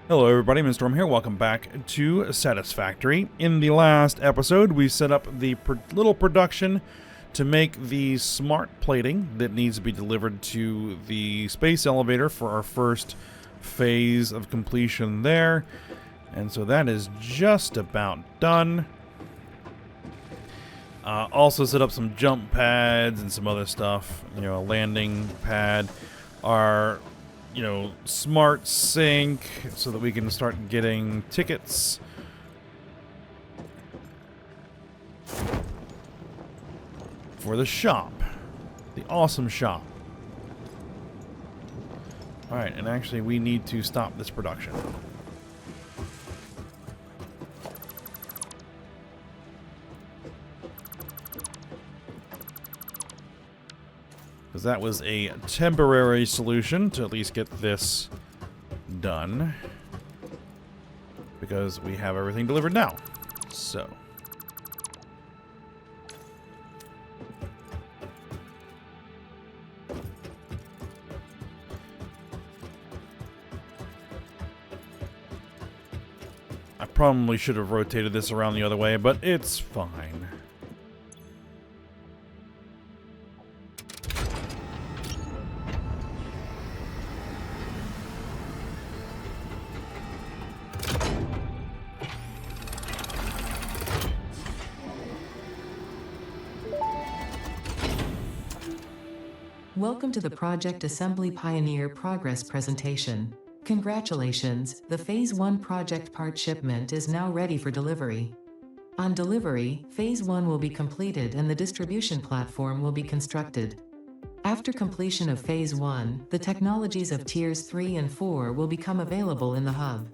Hello everybody, Mr. Storm here. Welcome back to Satisfactory. In the last episode, we set up the little production to make the smart plating that needs to be delivered to the space elevator for our first phase of completion there. And so that is just about done. Also set up some jump pads and some other stuff. You know, a landing pad. Our smart sync so that we can start getting tickets. For the shop. The awesome shop. Alright, and actually we need to stop this production. Because that was a temporary solution to at least get this done. Because we have everything delivered now. So. I probably should have rotated this around the other way, but it's fine. Welcome to the Project Assembly Pioneer Progress presentation. Congratulations, the Phase 1 project part shipment is now ready for delivery. On delivery, Phase 1 will be completed and the distribution platform will be constructed. After completion of Phase 1, the technologies of Tiers 3 and 4 will become available in the hub.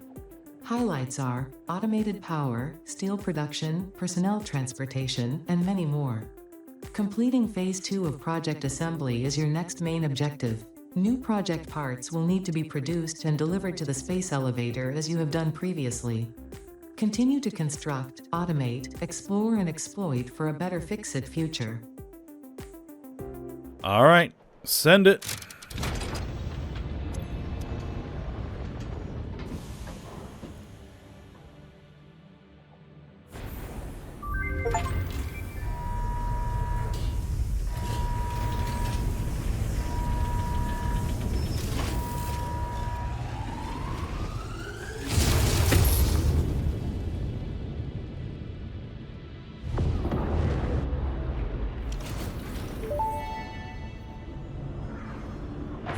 Highlights are automated power, steel production, personnel transportation, and many more. Completing Phase 2 of Project Assembly is your next main objective. New project parts will need to be produced and delivered to the space elevator as you have done previously. Continue to construct, automate, explore and exploit for a better fix-it future. Alright, send it.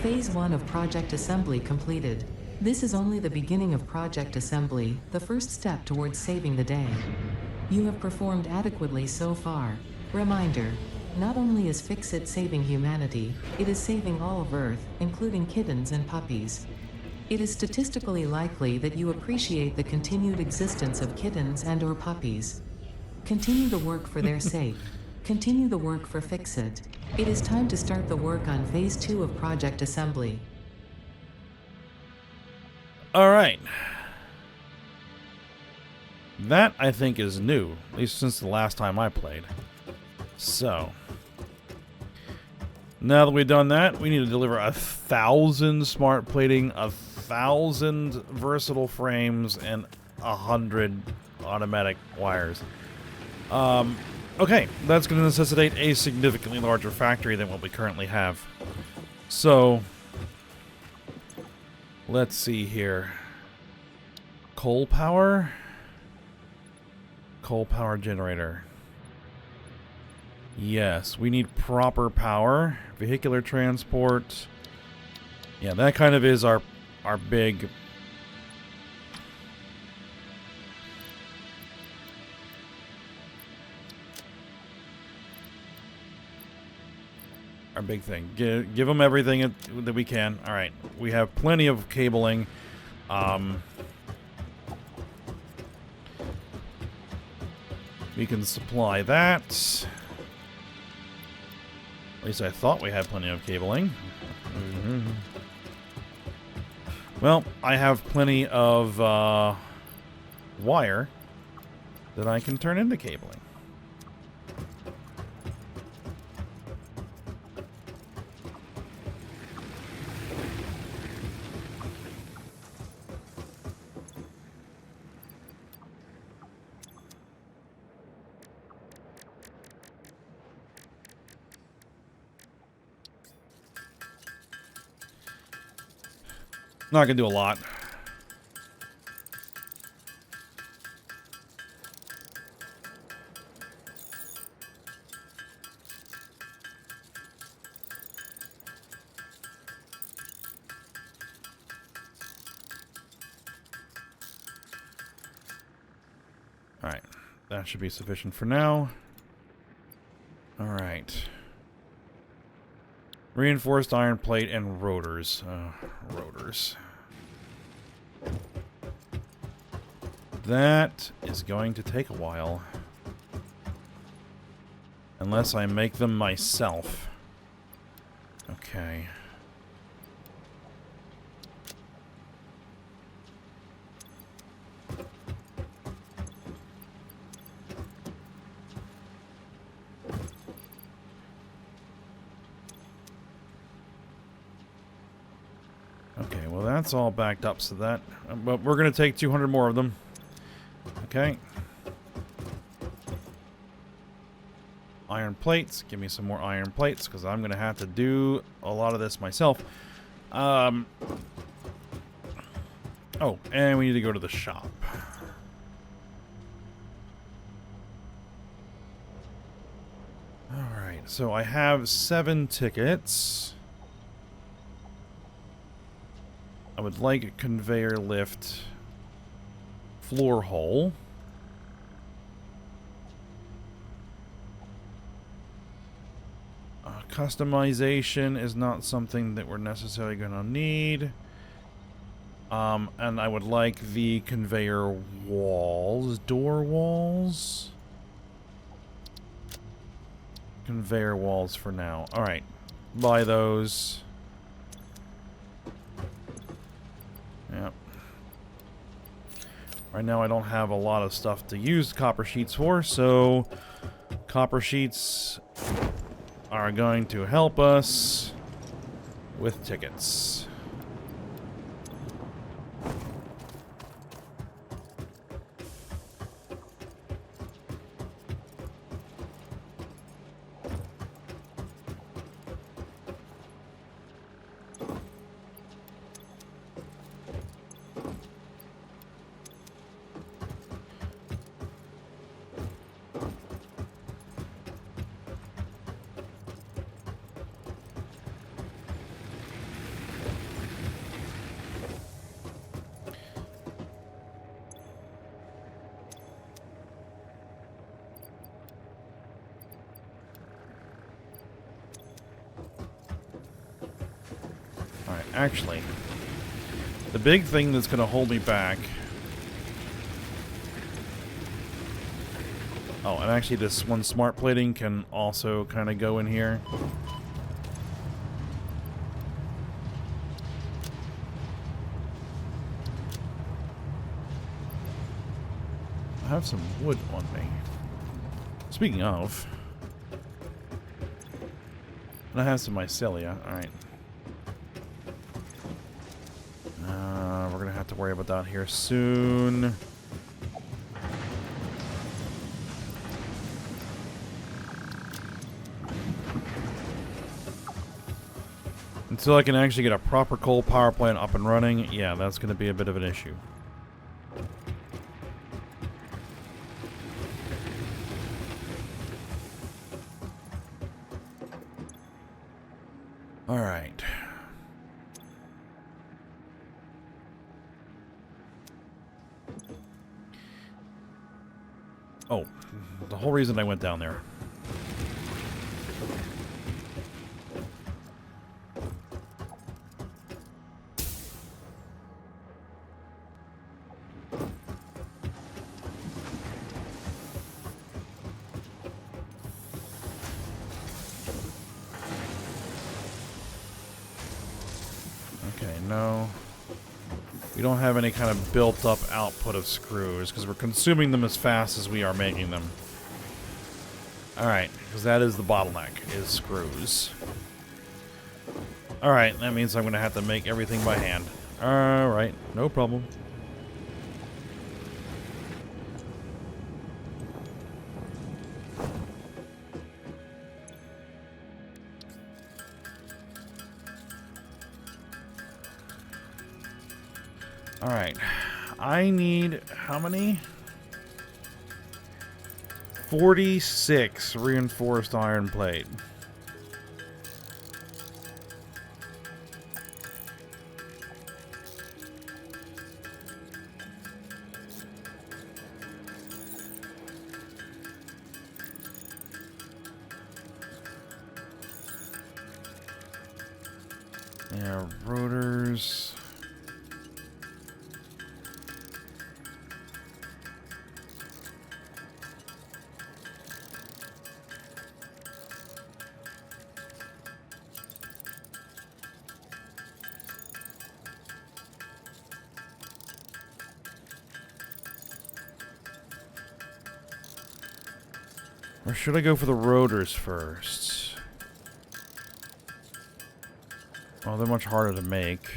Phase 1 of Project Assembly completed. This is only the beginning of Project Assembly, the first step towards saving the day. You have performed adequately so far. Reminder, not only is Fix-It saving humanity, it is saving all of Earth, including kittens and puppies. It is statistically likely that you appreciate the continued existence of kittens and/or puppies. Continue the work for their sake. Continue the work for Fix-It. It is time to start the work on Phase 2 of Project Assembly. Alright. That, I think, is new. At least since the last time I played. So. Now that we've done that, we need to deliver 1,000 smart plating, 1,000 versatile frames, and 100 automatic wires. Okay, that's going to necessitate a significantly larger factory than what we currently have. So, let's see here. Coal power? Coal power generator. Yes, we need proper power. Vehicular transport. Yeah, that kind of is our big... Our big thing. Give them everything that we can. All right. We have plenty of cabling. We can supply that. At least I thought we had plenty of cabling. Well, I have plenty of wire that I can turn into cabling. Not gonna do a lot. Alright, that should be sufficient for now. Alright. Reinforced iron plate and rotors. Rotors. That is going to take a while. Unless I make them myself. Okay. Okay, well that's all backed up, so that... but we're going to take 200 more of them. Okay. Iron plates. Give me some more iron plates, because I'm going to have to do a lot of this myself. Oh, and we need to go to the shop. Alright, so I have 7 tickets. I would like a conveyor lift floor hole. Customization is not something that we're necessarily going to need. And I would like the conveyor walls, door walls. Conveyor walls for now. Alright, buy those. Yep. Right now I don't have a lot of stuff to use copper sheets for, so copper sheets are going to help us with tickets. Alright, actually, the big thing that's going to hold me back... Oh, and actually this one smart plating can also kind of go in here. I have some wood on me. Speaking of... and I have some mycelia. Alright. We're going to have to worry about that here soon. Until I can actually get a proper coal power plant up and running, yeah, that's going to be a bit of an issue. All right. Oh, the whole reason I went down there. Okay, no. We don't have any kind of built-up output of screws, because we're consuming them as fast as we are making them. Alright, because that is the bottleneck, is screws. Alright, that means I'm going to have to make everything by hand. Alright, no problem. Alright. I need how many? 46 reinforced iron plate. Yeah, rotors. Or should I go for the rotors first? Oh, they're much harder to make.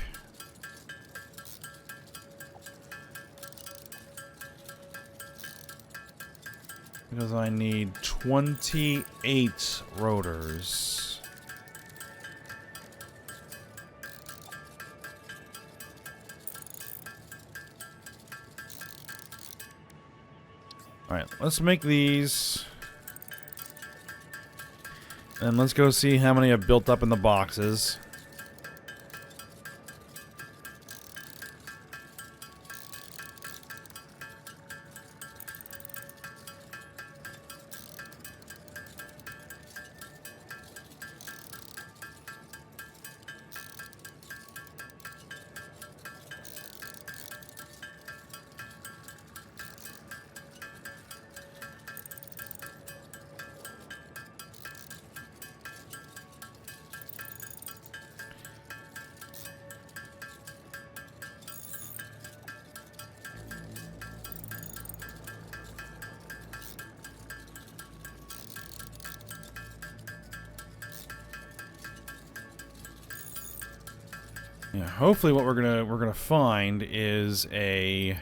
Because I need 28 rotors. Alright, let's make these. And let's go see how many I've built up in the boxes. Yeah, hopefully what we're gonna find is a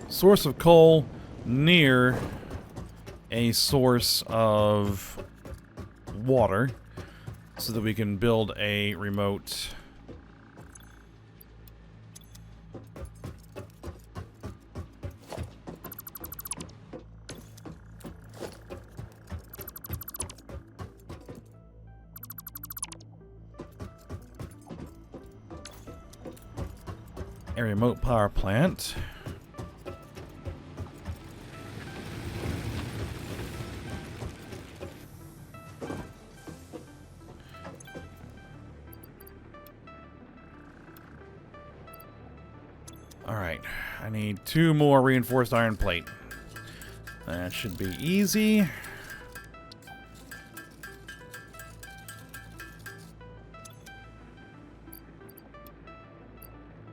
source of coal near a source of water so that we can build a remote power plant. Alright, I need 2 more reinforced iron plate. That should be easy.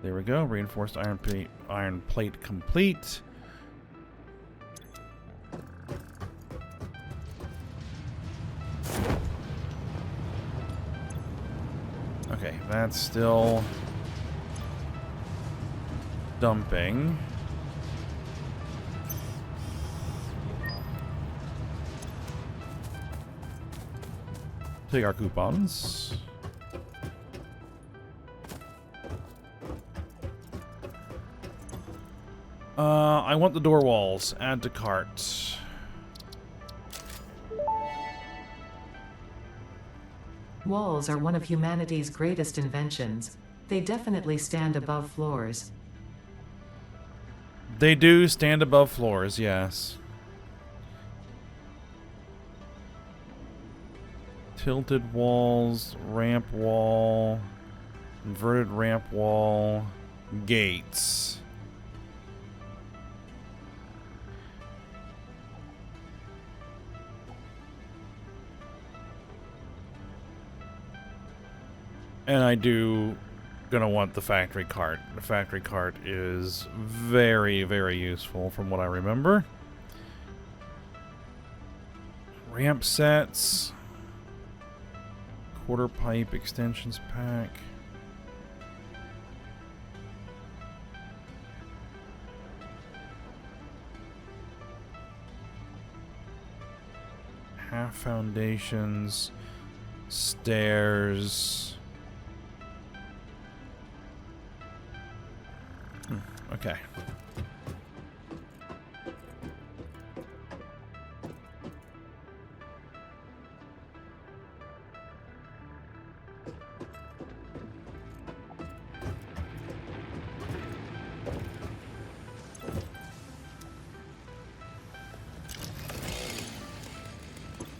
There we go, reinforced iron plate complete. Okay, that's still dumping. Take our coupons. I want the door walls. Add to cart. Walls are one of humanity's greatest inventions. They definitely stand above floors. They do stand above floors, yes. Tilted walls, ramp wall, inverted ramp wall, gates. And I do gonna want the factory cart. The factory cart is very, very useful from what I remember. Ramp sets. Quarter pipe extensions pack. half foundations, stairs. Okay.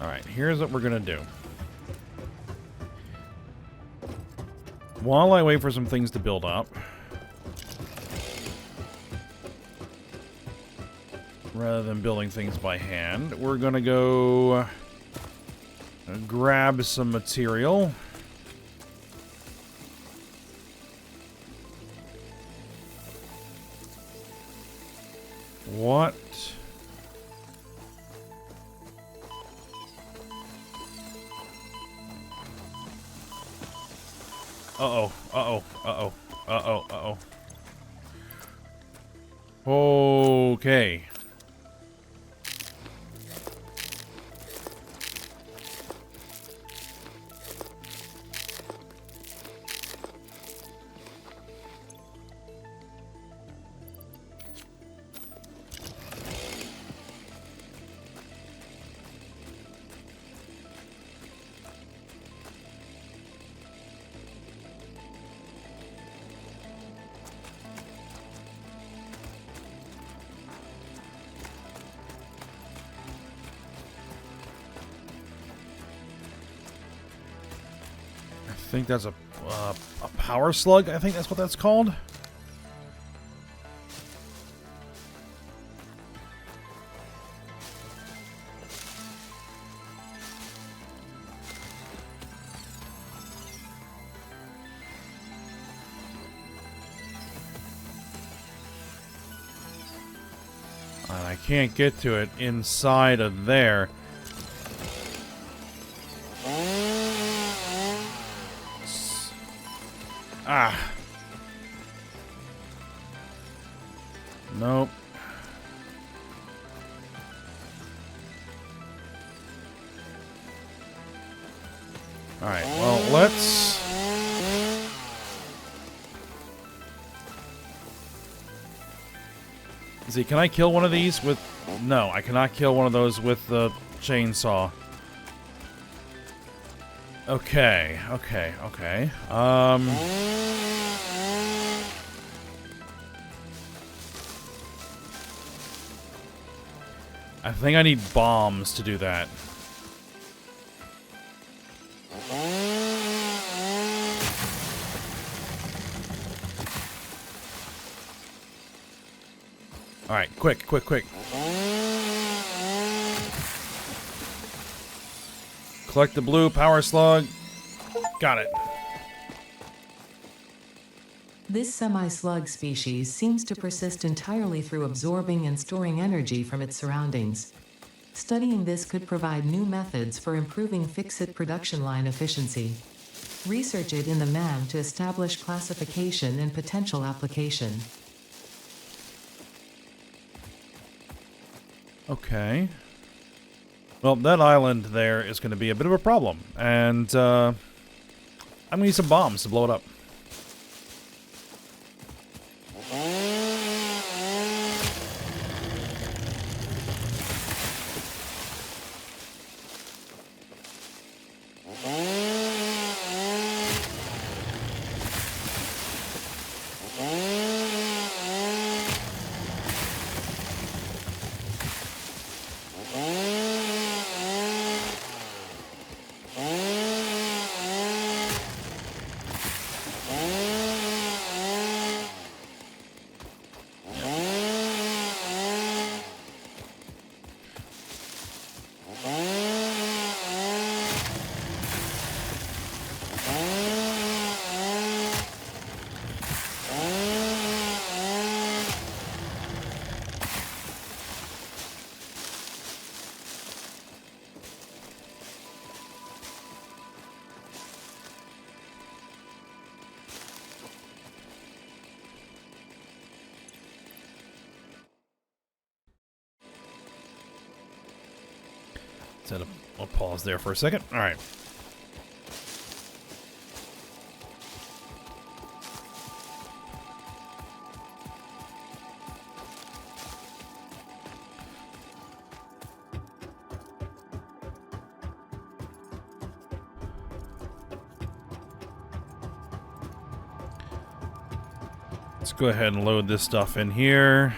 Alright, here's what we're gonna do. While I wait for some things to build up, rather than building things by hand, we're gonna go grab some material. What? Uh-oh, uh-oh, uh-oh, uh-oh, uh-oh. Okay. I think that's a power slug. I think that's what that's called. And I can't get to it inside of there. Ah. Nope. Alright, well, let's... See, can I kill one of these with... No, I cannot kill one of those with the chainsaw. Okay, okay, okay. I think I need bombs to do that. Alright, quick, quick, quick. Collect the blue power slug. Got it. This semi-slug species seems to persist entirely through absorbing and storing energy from its surroundings. Studying this could provide new methods for improving fix-it production line efficiency. Research it in the MAM to establish classification and potential application. Okay. Well, that island there is going to be a bit of a problem, and I'm going to need some bombs to blow it up. Set up. I'll pause there for a second. All right. Let's go ahead and load this stuff in here.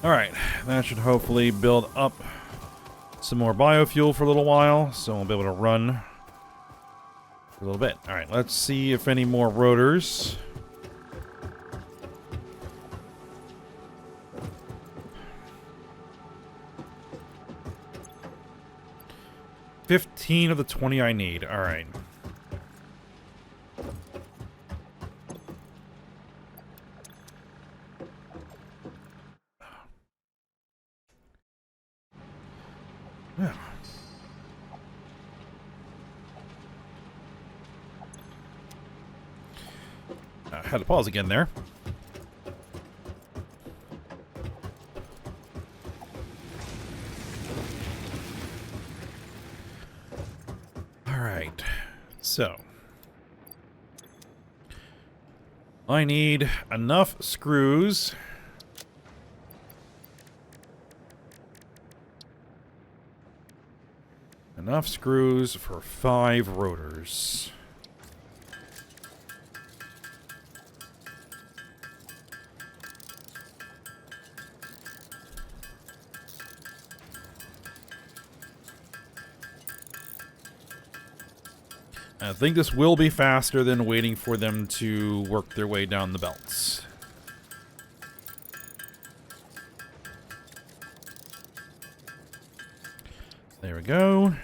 Alright, that should hopefully build up some more biofuel for a little while, so we'll be able to run for a little bit. Alright, let's see if any more rotors. $15 of the 20 I need. Alright. Yeah. I had to pause again there. All right. So I need enough screws. Enough screws for 5 rotors. I think this will be faster than waiting for them to work their way down the belts. There we go.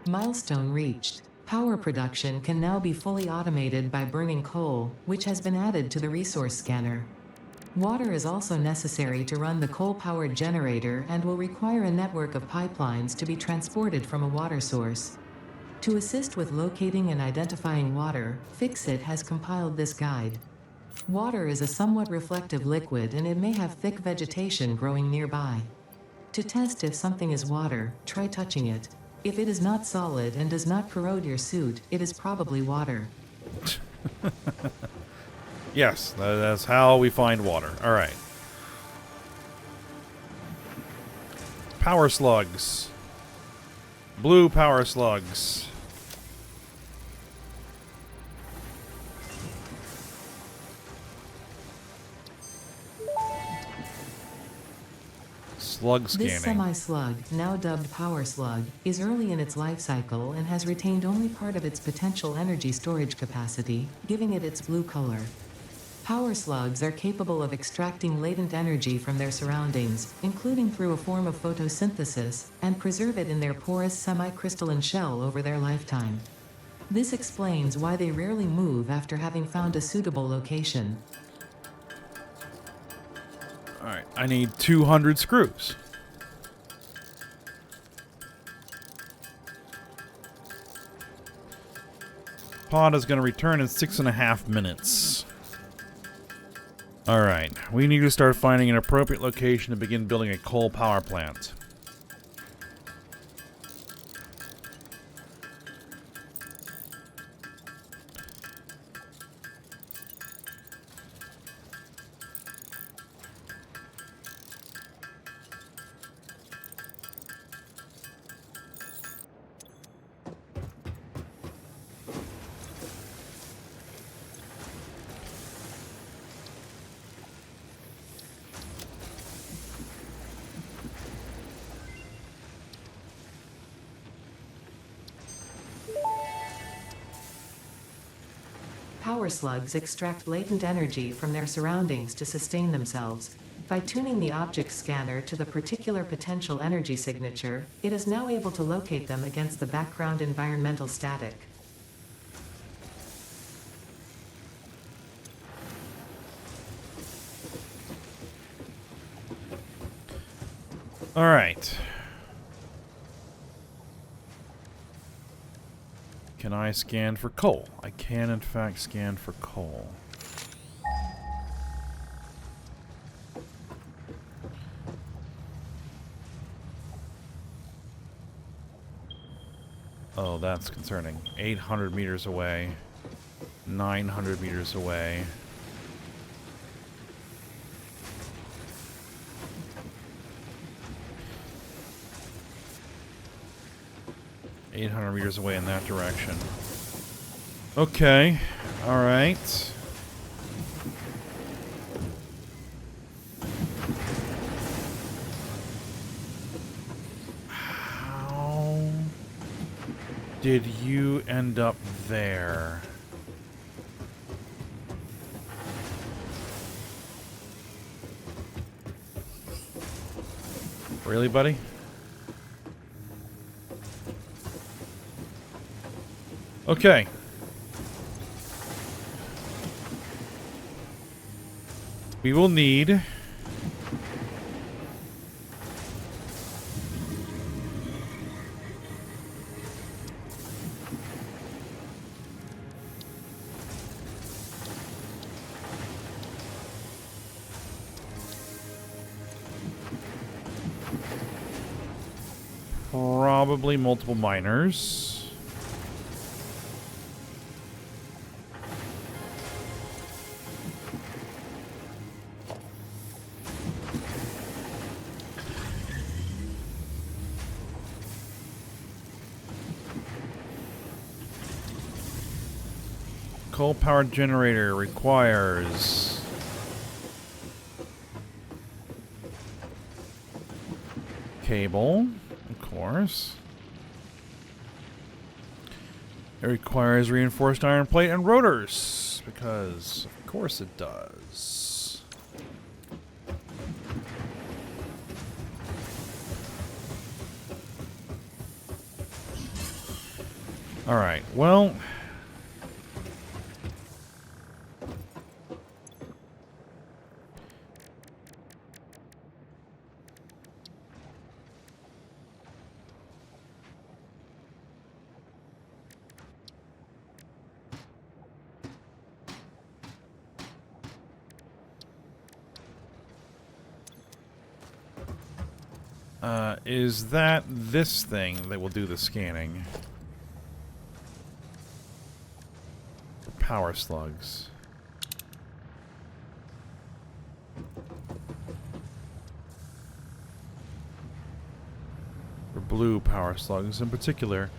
Milestone reached. Power production can now be fully automated by burning coal, which has been added to the resource scanner. Water is also necessary to run the coal-powered generator and will require a network of pipelines to be transported from a water source. To assist with locating and identifying water, Fixit has compiled this guide. Water is a somewhat reflective liquid and it may have thick vegetation growing nearby. To test if something is water, try touching it. If it is not solid and does not corrode your suit, it is probably water. Yes, that's how we find water. All right. Power slugs. Blue power slugs. Slug scanning. This semi-slug, now dubbed Power Slug, is early in its life cycle and has retained only part of its potential energy storage capacity, giving it its blue color. Power slugs are capable of extracting latent energy from their surroundings, including through a form of photosynthesis, and preserve it in their porous semi-crystalline shell over their lifetime. This explains why they rarely move after having found a suitable location. Alright, I need 200 screws. Pod is going to return in 6.5 minutes. Alright, we need to start finding an appropriate location to begin building a coal power plant. Power slugs extract latent energy from their surroundings to sustain themselves. By tuning the object scanner to the particular potential energy signature, it is now able to locate them against the background environmental static. All right. Can I scan for coal? I can, in fact, scan for coal. Oh, that's concerning. 800 meters away. 900 meters away. $800 meters away in that direction. Okay. All right. How did you end up there? Really, buddy? Okay. We will need probably multiple miners. Coal-powered generator requires cable, of course. It requires reinforced iron plate and rotors, because of course it does. All right, well, is that this thing that will do the scanning? For power slugs. For blue power slugs in particular.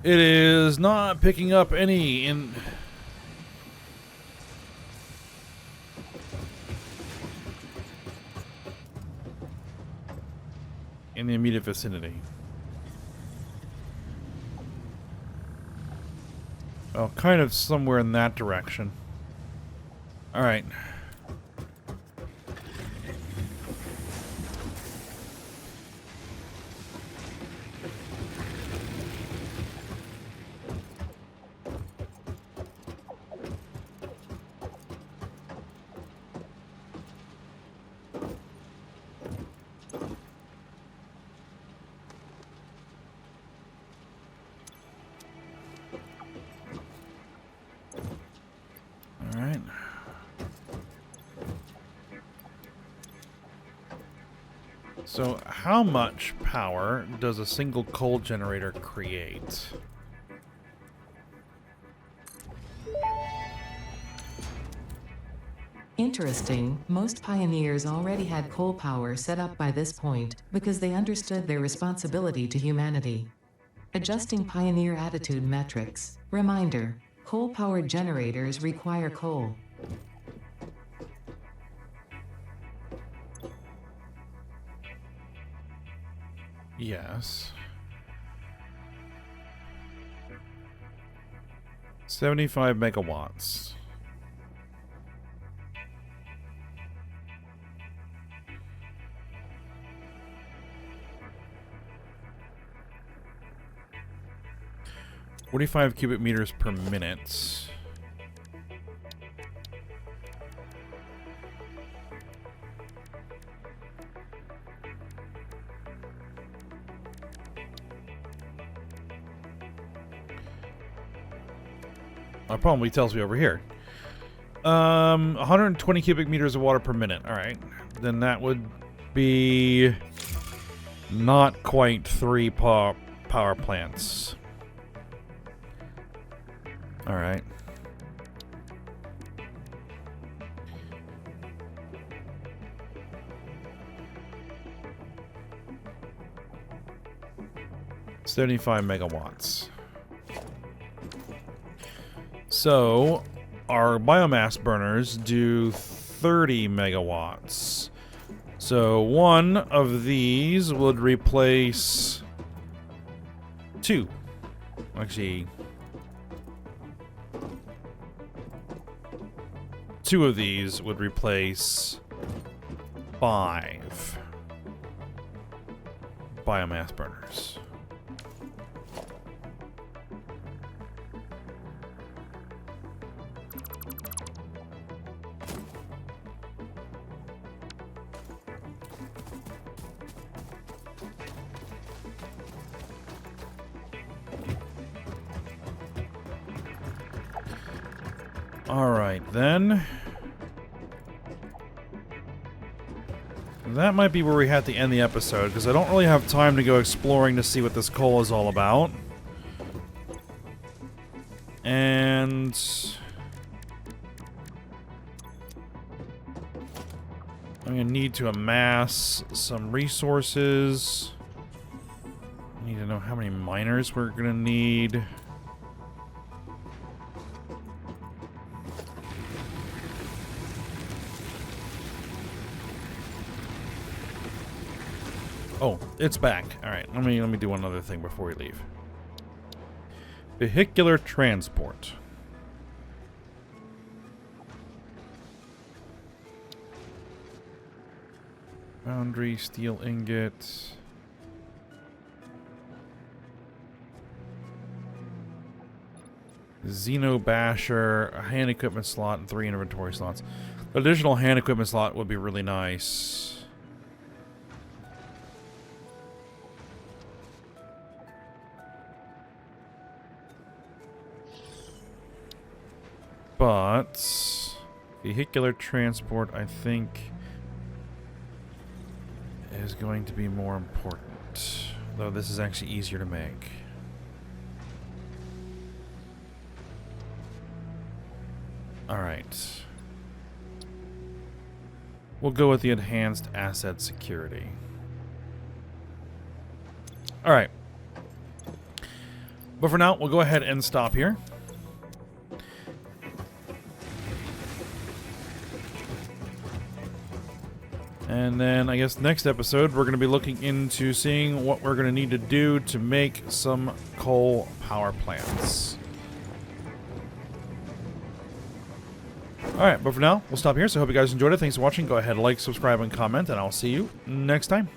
It is not picking up any in... in the immediate vicinity. Oh, kind of somewhere in that direction. All right. So, how much power does a single coal generator create? Interesting, most pioneers already had coal power set up by this point, because they understood their responsibility to humanity. Adjusting pioneer attitude metrics. Reminder, coal-powered generators require coal. Yes. 75 megawatts. .45 cubic meters per minute. It probably tells me over here. 120 cubic meters of water per minute. All right. Then that would be not quite 3 power plants. All right. .75 megawatts. So, our biomass burners do 30 megawatts. So, one of these would replace 2. Actually, 2 of these would replace 5 biomass burners. Alright, then. That might be where we have to end the episode, because I don't really have time to go exploring to see what this coal is all about. And I'm going to need to amass some resources. I need to know how many miners we're going to need. Oh, it's back. All right, let me do one other thing before we leave. Vehicular transport. Foundry, steel ingot. Xeno basher, a hand equipment slot, and 3 inventory slots. Additional hand equipment slot would be really nice. But vehicular transport, I think, is going to be more important. Though this is actually easier to make. Alright. We'll go with the enhanced asset security. Alright. But for now, we'll go ahead and stop here. And then I guess next episode we're going to be looking into seeing what we're going to need to do to make some coal power plants. Alright, but for now, we'll stop here. So I hope you guys enjoyed it. Thanks for watching. Go ahead, like, subscribe, and comment, and I'll see you next time.